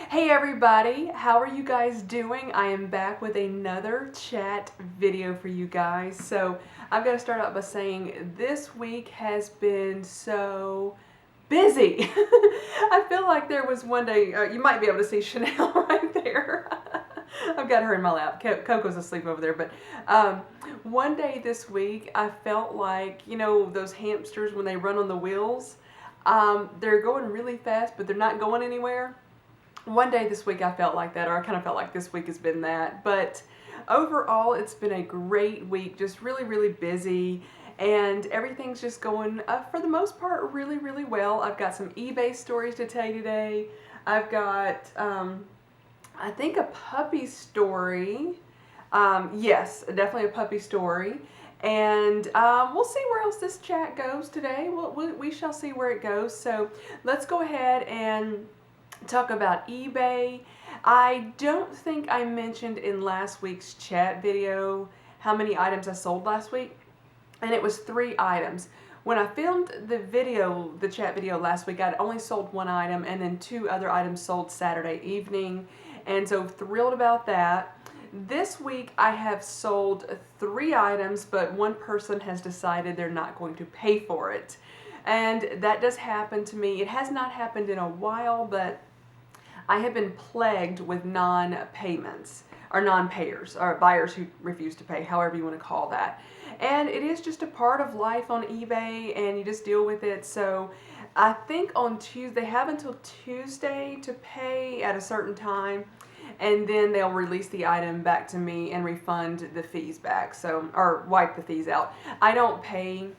Hey everybody, how are you guys doing? I am back with another chat video for you guys. So I've got to start out by saying this week has been so busy. I feel like there was one day, you might be able to see Chanel right there. I've got her in my lap. Coco's asleep over there. But one day this week I felt like, you know, those hamsters when they run on the wheels, they're going really fast but they're not going anywhere. One day this week I felt like that, or I kind of felt like this week has been that. But overall, it's been a great week, just really, really busy. And everything's just going, for the most part, really, really well. I've got some eBay stories to tell you today. I've got, I think, a puppy story. Yes, definitely a puppy story. And we'll see where else this chat goes today. We shall see where it goes. So let's go ahead and talk about eBay. I don't think I mentioned in last week's chat video how many items I sold last week, and it was 3 items. When I filmed the chat video last week, I'd only sold 1 item, and then 2 other items sold Saturday evening, and so thrilled about that. This week I have sold 3 items, but one person has decided they're not going to pay for it. And that does happen to me. It has not happened in a while, but I have been plagued with non-payments, or non-payers, or buyers who refuse to pay, however you want to call that. And it is just a part of life on eBay, and you just deal with it. So I think on Tuesday, they have until Tuesday to pay at a certain time, and then they'll release the item back to me and refund the fees back, so, or wipe the fees out. I don't pay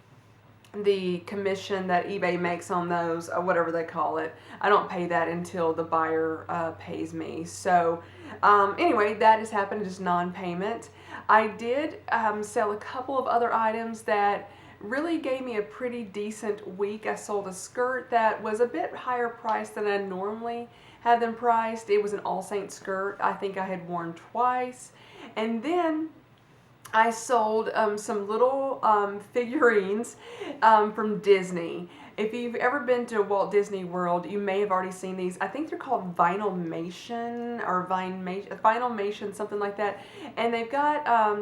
the commission that eBay makes on those, whatever they call it. I don't pay that until the buyer pays me. So anyway, that has happened, just non-payment. I did sell a couple of other items that really gave me a pretty decent week. I sold a skirt that was a bit higher priced than I normally have them priced. It was an All Saints skirt I think I had worn twice. And then I sold some little figurines from Disney. If you've ever been to Walt Disney World, you may have already seen these. I think they're called Vinylmation or Vinylmation, something like that. And they've got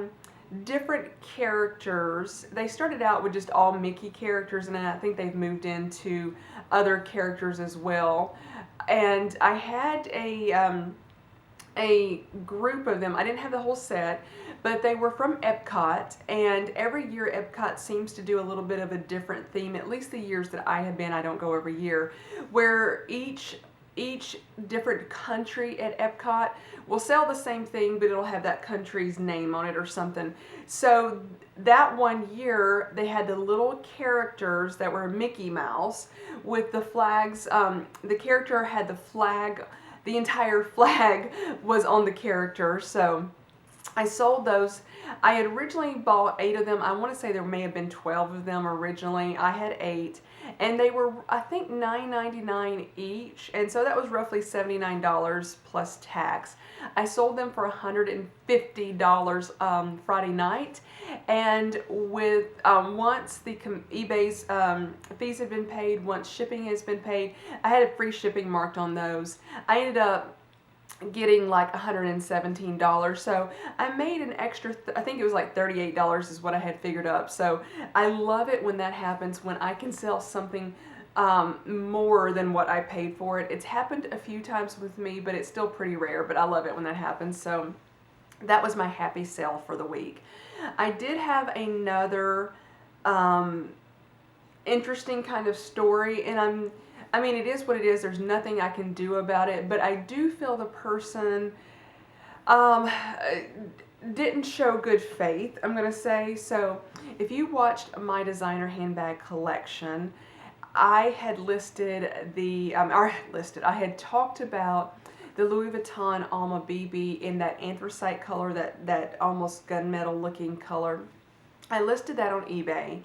different characters. They started out with just all Mickey characters, and then I think they've moved into other characters as well. And I had a group of them. I didn't have the whole set, but they were from Epcot, and every year Epcot seems to do a little bit of a different theme, at least the years that I have been. I don't go every year, where each different country at Epcot will sell the same thing, but it'll have that country's name on it or something. So that one year they had the little characters that were Mickey Mouse with the flags. The character had the flag. The entire flag was on the character, so I sold those. I had originally bought 8 of them. I want to say there may have been 12 of them originally. I had 8, and they were, I think, $9.99 each, and so that was roughly $79 plus tax. I sold them for $150 Friday night, and with once the eBay's fees had been paid, once shipping has been paid, I had a free shipping marked on those. I ended up getting like $117, so I made an extra I think it was like $38 is what I had figured up. So I love it when that happens, when I can sell something more than what I paid for it. It's happened a few times with me, but it's still pretty rare, but I love it when that happens. So that was my happy sale for the week. I did have another interesting kind of story, and I mean, it is what it is. There's nothing I can do about it, but I do feel the person didn't show good faith, I'm going to say. So if you watched my designer handbag collection, I had listed I had talked about the Louis Vuitton Alma BB in that anthracite color, that almost gunmetal looking color. I listed that on eBay.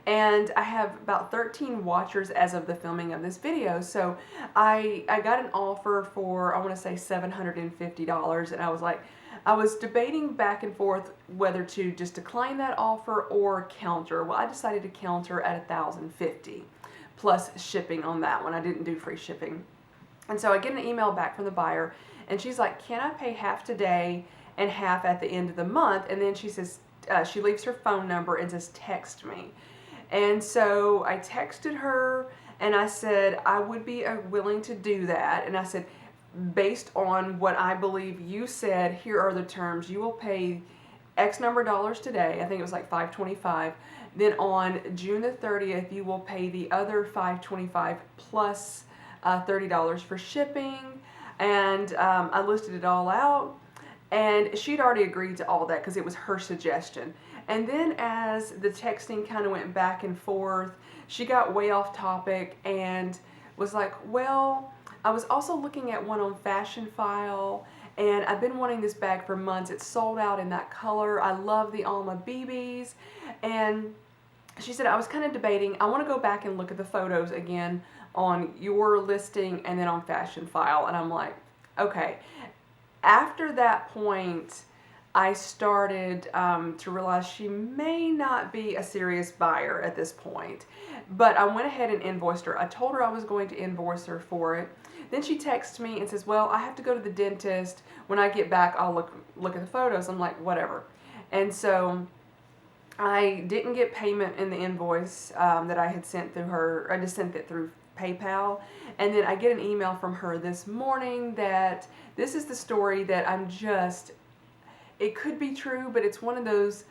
And I have about 13 watchers as of the filming of this video. So I got an offer for, I want to say $750, and I was debating back and forth whether to just decline that offer or counter. Well, I decided to counter at $1,050 plus shipping on that one. I didn't do free shipping. And so I get an email back from the buyer, and she's like, can I pay half today and half at the end of the month? And then she says, she leaves her phone number and says, text me. And so I texted her, and I said, I would be willing to do that. And I said, based on what I believe you said, here are the terms. You will pay X number of dollars today. I think it was like $525. Then on June the 30th, you will pay the other $525 plus $30 for shipping. And I listed it all out. And she'd already agreed to all that because it was her suggestion. And then as the texting kind of went back and forth, she got way off topic and was like, well, I was also looking at one on Fashion File, and I've been wanting this bag for months. It's sold out in that color. I love the Alma BBs. And she said, I was kind of debating. I want to go back and look at the photos again on your listing and then on Fashion File. And I'm like, okay. After that point, I started to realize she may not be a serious buyer at this point. But I went ahead and invoiced her. I told her I was going to invoice her for it. Then she texts me and says, well, I have to go to the dentist. When I get back, I'll look at the photos. I'm like, whatever. And so I didn't get payment in the invoice that I had sent through her. I just sent it through PayPal. And then I get an email from her this morning that this is the story that it could be true, but it's one of those,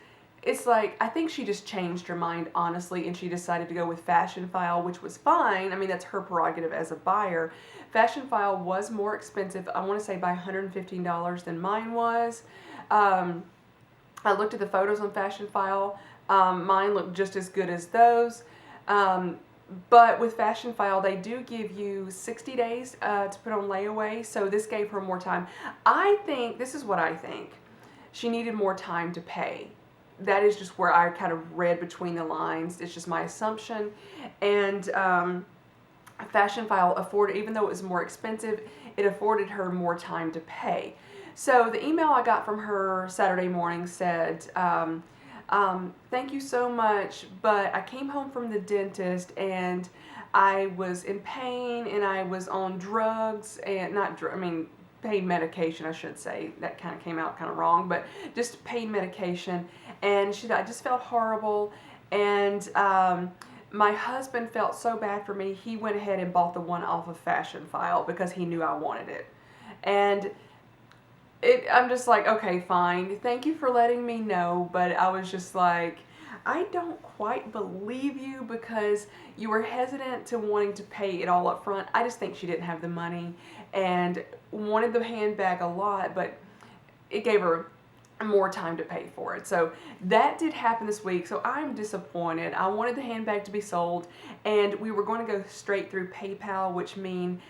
it's like, I think she just changed her mind, honestly, and she decided to go with Fashion File, which was fine. I mean, that's her prerogative as a buyer. Fashion File was more expensive, I want to say by $115 than mine was. I looked at the photos on Fashion File. Mine looked just as good as those. But with Fashion File, they do give you 60 days to put on layaway, so this gave her more time. I think, this is what I think, she needed more time to pay. That is just where I kind of read between the lines. It's just my assumption. And Fashion File afforded, even though it was more expensive, it afforded her more time to pay. So the email I got from her Saturday morning said, thank you so much, but I came home from the dentist and I was in pain and I was on drugs and pain medication, I should say. That kind of came out kind of wrong, but just pain medication. And she said, I just felt horrible. And my husband felt so bad for me, he went ahead and bought the one off of Fashion File because he knew I wanted it. And I'm just like, okay, fine. Thank you for letting me know. But I was just like, I don't quite believe you because you were hesitant to wanting to pay it all up front. I just think she didn't have the money and wanted the handbag a lot, but it gave her more time to pay for it. So that did happen this week, so I'm disappointed. I wanted the handbag to be sold, and we were going to go straight through PayPal, which meant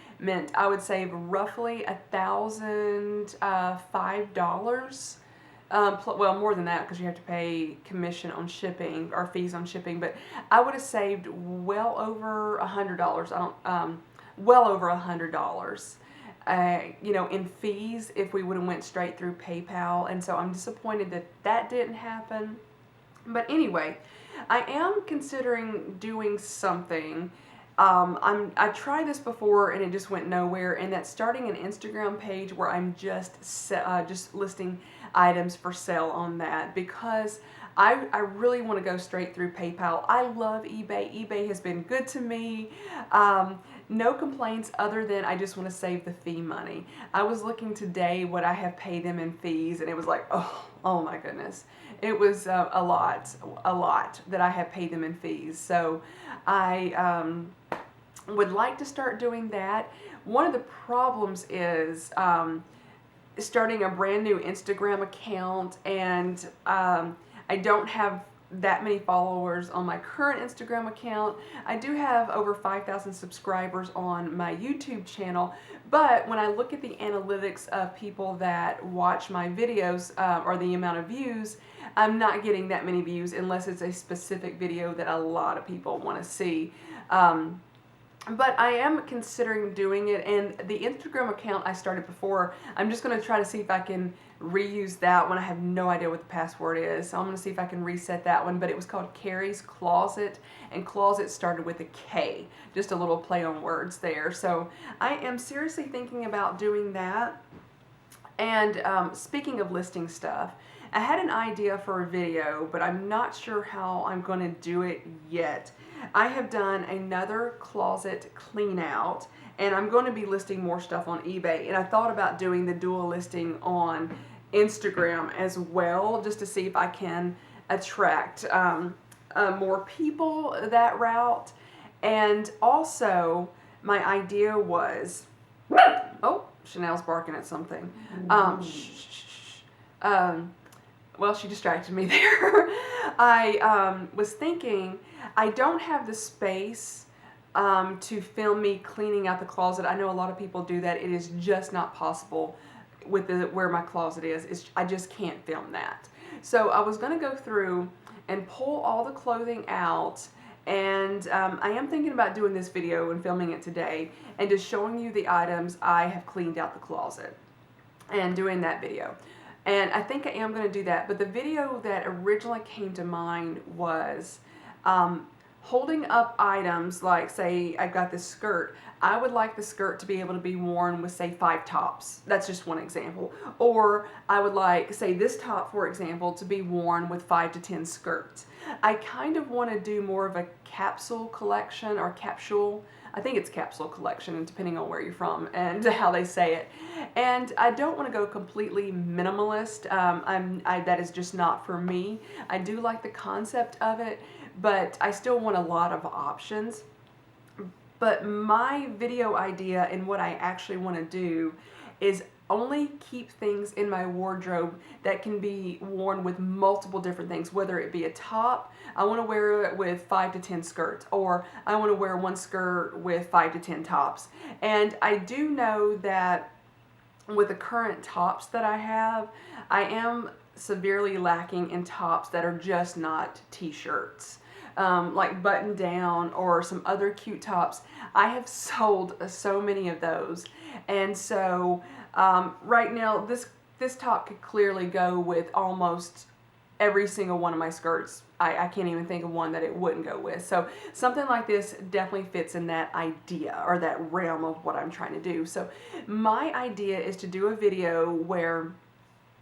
I would save roughly $1,005. Well, more than that because you have to pay commission on shipping or fees on shipping, but I would have saved well over $100. Well over $100. In fees if we would have went straight through PayPal, and so I'm disappointed that that didn't happen. But anyway, I am considering doing something. I tried this before and it just went nowhere, and that's starting an Instagram page where I'm just listing items for sale on that because I really want to go straight through PayPal. I love eBay. eBay has been good to me. No complaints other than I just want to save the fee money. I was looking today what I have paid them in fees, and it was like, oh my goodness. It was a lot that I have paid them in fees. So I would like to start doing that. One of the problems is starting a brand new Instagram account, and I don't have that many followers on my current Instagram account. I do have over 5,000 subscribers on my YouTube channel, but when I look at the analytics of people that watch my videos or the amount of views, I'm not getting that many views unless it's a specific video that a lot of people want to see. But I am considering doing it, and the Instagram account I started before, I'm just going to try to see if I can reuse that one. I have no idea what the password is, so I'm going to see if I can reset that one. But it was called Karrie's Closet, and closet started with a K. Just a little play on words there. So I am seriously thinking about doing that. And speaking of listing stuff, I had an idea for a video, but I'm not sure how I'm going to do it yet. I have done another closet clean out, and I'm going to be listing more stuff on eBay. And I thought about doing the dual listing on Instagram as well, just to see if I can attract more people that route. And also, my idea was, oh, Chanel's barking at something. Well, she distracted me there. I was thinking, I don't have the space to film me cleaning out the closet. I know a lot of people do that. It is just not possible with where my closet is. I just can't film that. So I was going to go through and pull all the clothing out, and I am thinking about doing this video and filming it today and just showing you the items I have cleaned out the closet and doing that video. And I think I am going to do that. But the video that originally came to mind was holding up items like, say, I got this skirt. I would like the skirt to be able to be worn with, say, 5 tops. That's just one example. Or I would like, say, this top, for example, to be worn with 5 to 10 skirts. I kind of want to do more of a capsule collection, or capsule. I think it's capsule collection, depending on where you're from and how they say it. And I don't want to go completely minimalist. That is just not for me. I do like the concept of it, but I still want a lot of options. But my video idea and what I actually want to do is only keep things in my wardrobe that can be worn with multiple different things, whether it be a top. I want to wear it with 5 to 10 skirts, or I want to wear one skirt with 5 to 10 tops. And I do know that with the current tops that I have, I am severely lacking in tops that are just not t-shirts. Like button down or some other cute tops. I have sold so many of those, and so right now this top could clearly go with almost every single one of my skirts. I can't even think of one that it wouldn't go with. So something like this definitely fits in that idea or that realm of what I'm trying to do. So my idea is to do a video where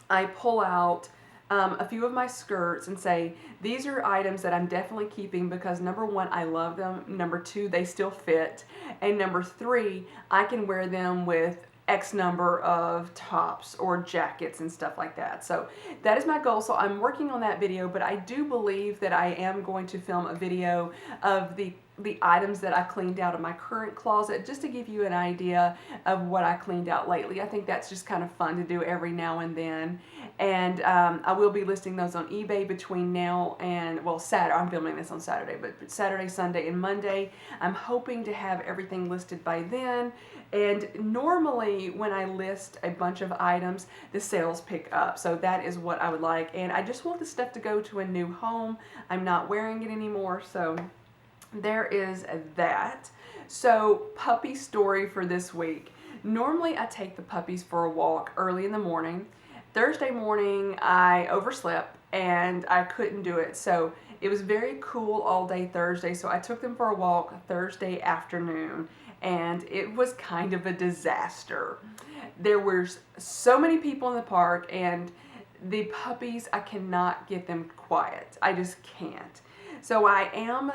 I pull out a few of my skirts and say, these are items that I'm definitely keeping because number 1, I love them. Number 2, they still fit. And number 3, I can wear them with X number of tops or jackets and stuff like that. So that is my goal. So I'm working on that video, but I do believe that I am going to film a video of the items that I cleaned out of my current closet, just to give you an idea of what I cleaned out lately. I think that's just kind of fun to do every now and then. And I will be listing those on eBay between now and, well, Saturday. I'm filming this on Saturday, but Saturday, Sunday, and Monday. I'm hoping to have everything listed by then. And normally when I list a bunch of items, the sales pick up. So that is what I would like. And I just want the stuff to go to a new home. I'm not wearing it anymore, so there is that. So puppy story for this week. Normally I take the puppies for a walk early in the morning. Thursday morning I overslept and I couldn't do it. So it was very cool all day Thursday. So I took them for a walk Thursday afternoon, and it was kind of a disaster. There were so many people in the park, and the puppies, I cannot get them quiet. I just can't. So I am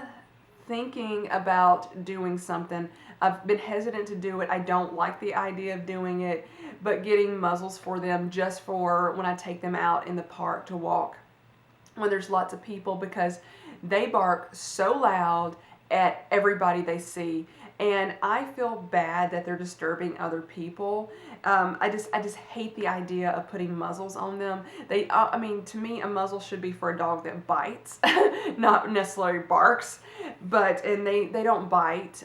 thinking about doing something. I've been hesitant to do it. I don't like the idea of doing it, but getting muzzles for them just for when I take them out in the park to walk when there's lots of people, because they bark so loud at everybody they see. And I feel bad that they're disturbing other people. I just hate the idea of putting muzzles on them. I mean, to me, a muzzle should be for a dog that bites, not necessarily barks. And they don't bite.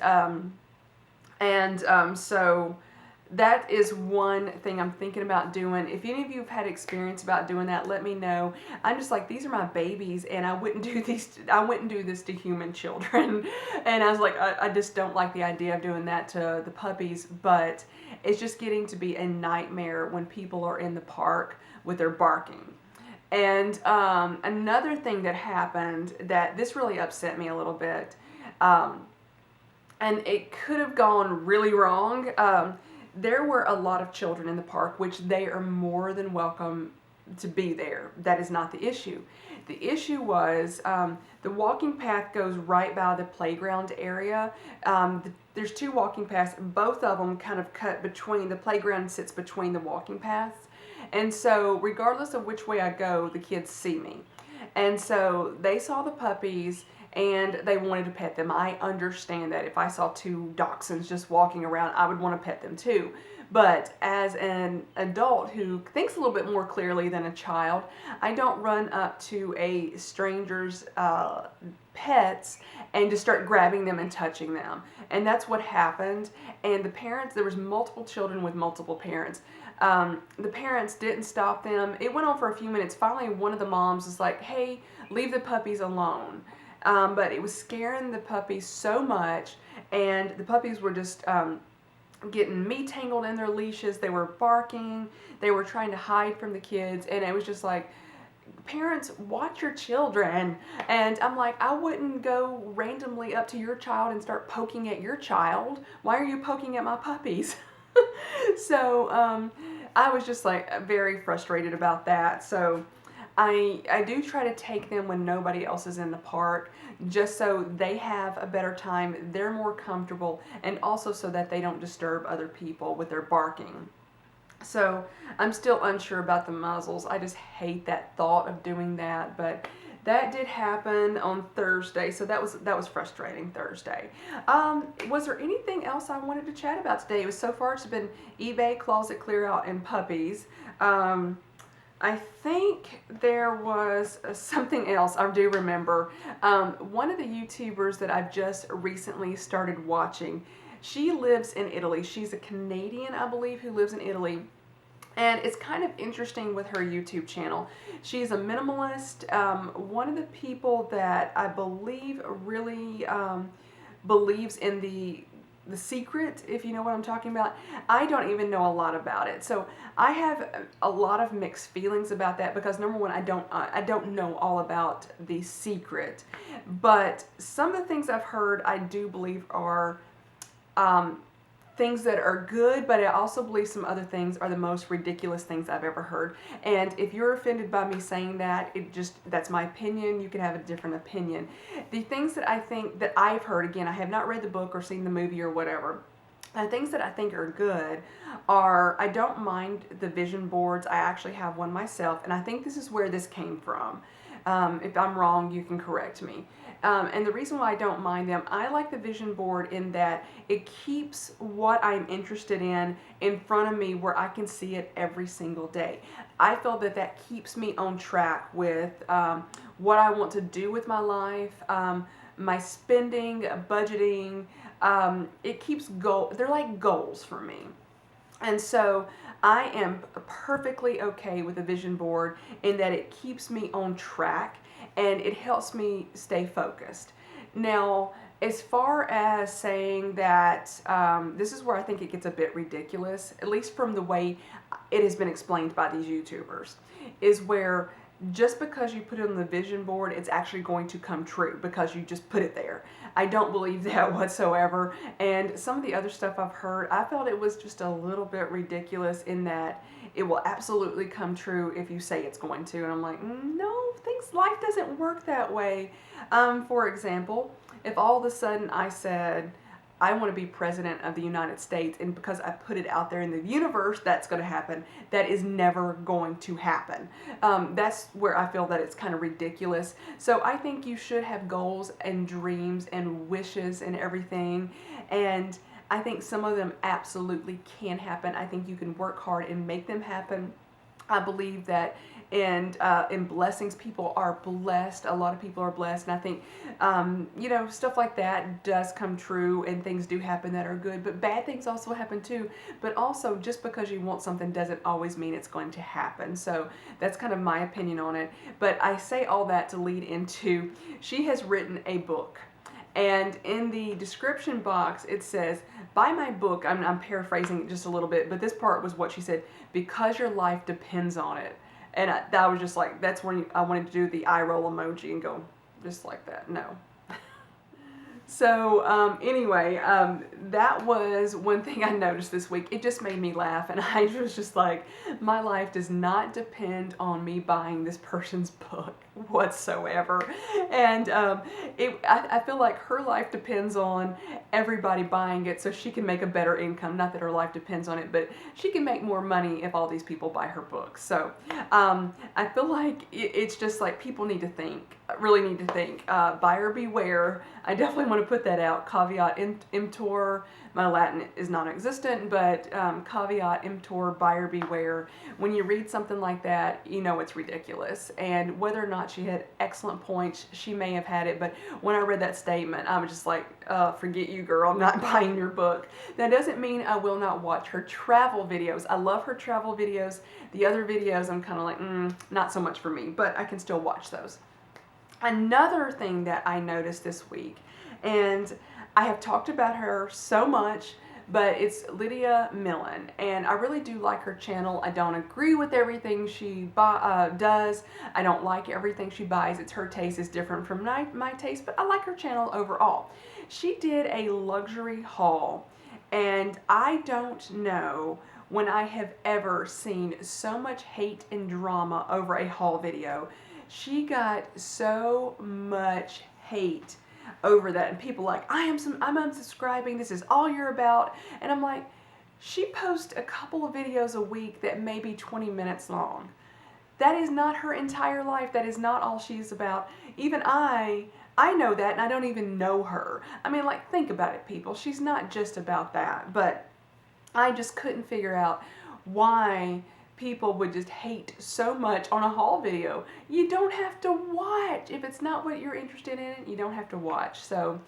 So that is one thing I'm thinking about doing. If any of you have had experience about doing that, let me know. I'm just like, these are my babies, and I wouldn't do this to human children. And I was like, I just don't like the idea of doing that to the puppies. But it's just getting to be a nightmare when people are in the park with their barking. And another thing that happened that this really upset me a little bit, and it could have gone really wrong. There were a lot of children in the park, which they are more than welcome to be there. That is not the issue. The issue was the walking path goes right by the playground area. There's two walking paths. Both of them kind of cut between, the playground sits between the walking paths. And so regardless of which way I go, the kids see me. And so they saw the puppies and they wanted to pet them. I understand that if I saw two dachshunds just walking around, I would want to pet them too. But as an adult who thinks a little bit more clearly than a child, I don't run up to a stranger's pets and just start grabbing them and touching them. And that's what happened. And the parents, there was multiple children with multiple parents. The parents didn't stop them. It went on for a few minutes. Finally, one of the moms was like, hey, leave the puppies alone. But it was scaring the puppies so much, and the puppies were just getting me tangled in their leashes. They were barking. They were trying to hide from the kids, and it was just like, parents, watch your children. And I'm like, I wouldn't go randomly up to your child and start poking at your child. Why are you poking at my puppies? So I was just like very frustrated about that. So I do try to take them when nobody else is in the park, just so they have a better time, they're more comfortable, and also so that they don't disturb other people with their barking. So I'm still unsure about the muzzles. I just hate that thought of doing that, but that did happen on Thursday, so that was frustrating Thursday. Was there anything else I wanted to chat about today? So far it's been eBay, closet clear out, and puppies. I think there was something else I do remember. One of the YouTubers that I've just recently started watching, she lives in Italy. She's a Canadian, I believe, who lives in Italy. And it's kind of interesting with her YouTube channel. She's a minimalist. One of the people that I believe really believes in the secret, if you know what I'm talking about. I don't even know a lot about it. So I have a lot of mixed feelings about that because, number one, I don't know all about the secret. But some of the things I've heard I do believe are things that are good, but I also believe some other things are the most ridiculous things I've ever heard. And if you're offended by me saying that, that's my opinion. You can have a different opinion. The things that I think that I've heard, again, I have not read the book or seen the movie or whatever. The things that I think are good are, I don't mind the vision boards. I actually have one myself, and I think this is where this came from. If I'm wrong, you can correct me. And the reason why I don't mind them, I like the vision board in that it keeps what I'm interested in front of me where I can see it every single day. I feel that that keeps me on track with what I want to do with my life, my spending, budgeting. It keeps they're like goals for me. And so I am perfectly okay with a vision board in that it keeps me on track and it helps me stay focused. Now, as far as saying that, this is where I think it gets a bit ridiculous, at least from the way it has been explained by these YouTubers, is where just because you put it on the vision board, it's actually going to come true because you just put it there. I don't believe that whatsoever. And some of the other stuff I've heard, I felt it was just a little bit ridiculous in that it will absolutely come true if you say it's going to. And I'm like, no, life doesn't work that way. For example, if all of a sudden I said, I want to be president of the United States, and because I put it out there in the universe, that's going to happen. That is never going to happen. That's where I feel that it's kind of ridiculous. So I think you should have goals and dreams and wishes and everything. And I think some of them absolutely can happen. I think you can work hard and make them happen. I believe that in blessings. People are blessed. A lot of people are blessed, and I think you know, stuff like that does come true, and things do happen that are good, but bad things also happen too. But also, just because you want something doesn't always mean it's going to happen. So that's kind of my opinion on it. But I say all that to lead into, she has written a book. And in the description box, it says, buy my book. I'm paraphrasing it just a little bit, but this part was what she said, because your life depends on it. And that was just like, that's when I wanted to do the eye roll emoji and go just like that. No. So anyway, that was one thing I noticed this week. It just made me laugh, and I was just like, my life does not depend on me buying this person's book whatsoever. And I feel like her life depends on everybody buying it so she can make a better income. Not that her life depends on it, but she can make more money if all these people buy her books. So I feel like it's just like people need to think, really need to think. Buyer beware. I definitely want to put that out. Caveat emptor. My Latin is non-existent, but caveat emptor, buyer beware. When you read something like that, you know it's ridiculous. And whether or not she had excellent points, she may have had it, but when I read that statement, I was just like, forget you, girl, I'm not buying your book. That doesn't mean I will not watch her travel videos. I love her travel videos. The other videos, I'm kind of like, not so much for me, but I can still watch those. Another thing that I noticed this week, and I have talked about her so much, but it's Lydia Millen, and I really do like her channel. I don't agree with everything she does. I don't like everything she buys. It's her taste is different from my taste, but I like her channel overall. She did a luxury haul, and I don't know when I have ever seen so much hate and drama over a haul video. She got so much hate over that, and people like, I'm unsubscribing, this is all you're about. And I'm like, she posts a couple of videos a week that may be 20 minutes long. That is not her entire life. That is not all she's about. Even I know that, and I don't even know her. I mean, like, think about it, people. She's not just about that. But I just couldn't figure out why people would just hate so much on a haul video. You don't have to watch. If it's not what you're interested in, you don't have to watch. So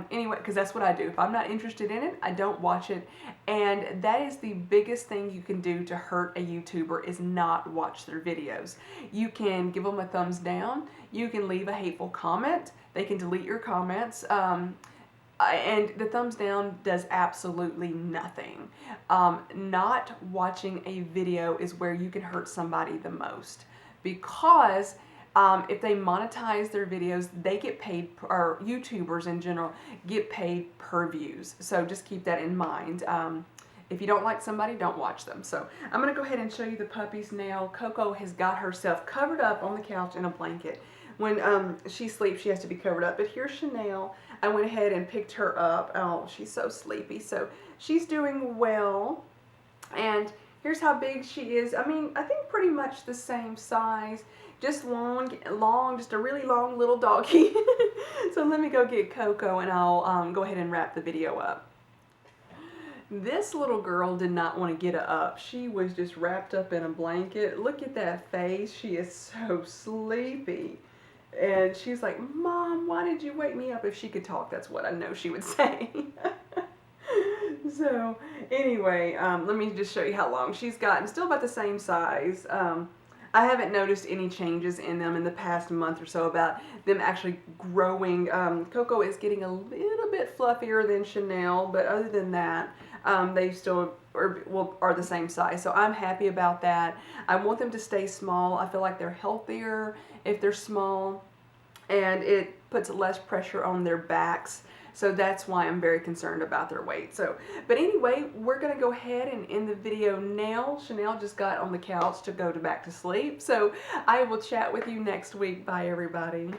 anyway, because that's what I do. If I'm not interested in it, I don't watch it. And that is the biggest thing you can do to hurt a YouTuber, is not watch their videos. You can give them a thumbs down. You can leave a hateful comment. They can delete your comments. And the thumbs down does absolutely nothing. Not watching a video is where you can hurt somebody the most, because if they monetize their videos, they get paid, or YouTubers in general get paid per views. So just keep that in mind. If you don't like somebody, don't watch them. So I'm going to go ahead and show you the puppies now. Coco has got herself covered up on the couch in a blanket. When she sleeps, she has to be covered up. But here's Chanel. I went ahead and picked her up. Oh, she's so sleepy. So she's doing well. And here's how big she is. I mean, I think pretty much the same size. Just long, just a really long little doggy. So let me go get Coco, and I'll go ahead and wrap the video up. This little girl did not want to get up. She was just wrapped up in a blanket. Look at that face. She is so sleepy. And she's like, Mom, why did you wake me up? If she could talk, that's what I know she would say. So anyway, let me just show you how long she's gotten. Still about the same size. I haven't noticed any changes in them in the past month or so about them actually growing. Coco is getting a little bit fluffier than Chanel, but other than that, they still are the same size. So I'm happy about that. I want them to stay small. I feel like they're healthier if they're small, and it puts less pressure on their backs. So that's why I'm very concerned about their weight. So, but anyway, we're going to go ahead and end the video now. Chanel just got on the couch to go back to sleep. So I will chat with you next week. Bye, everybody.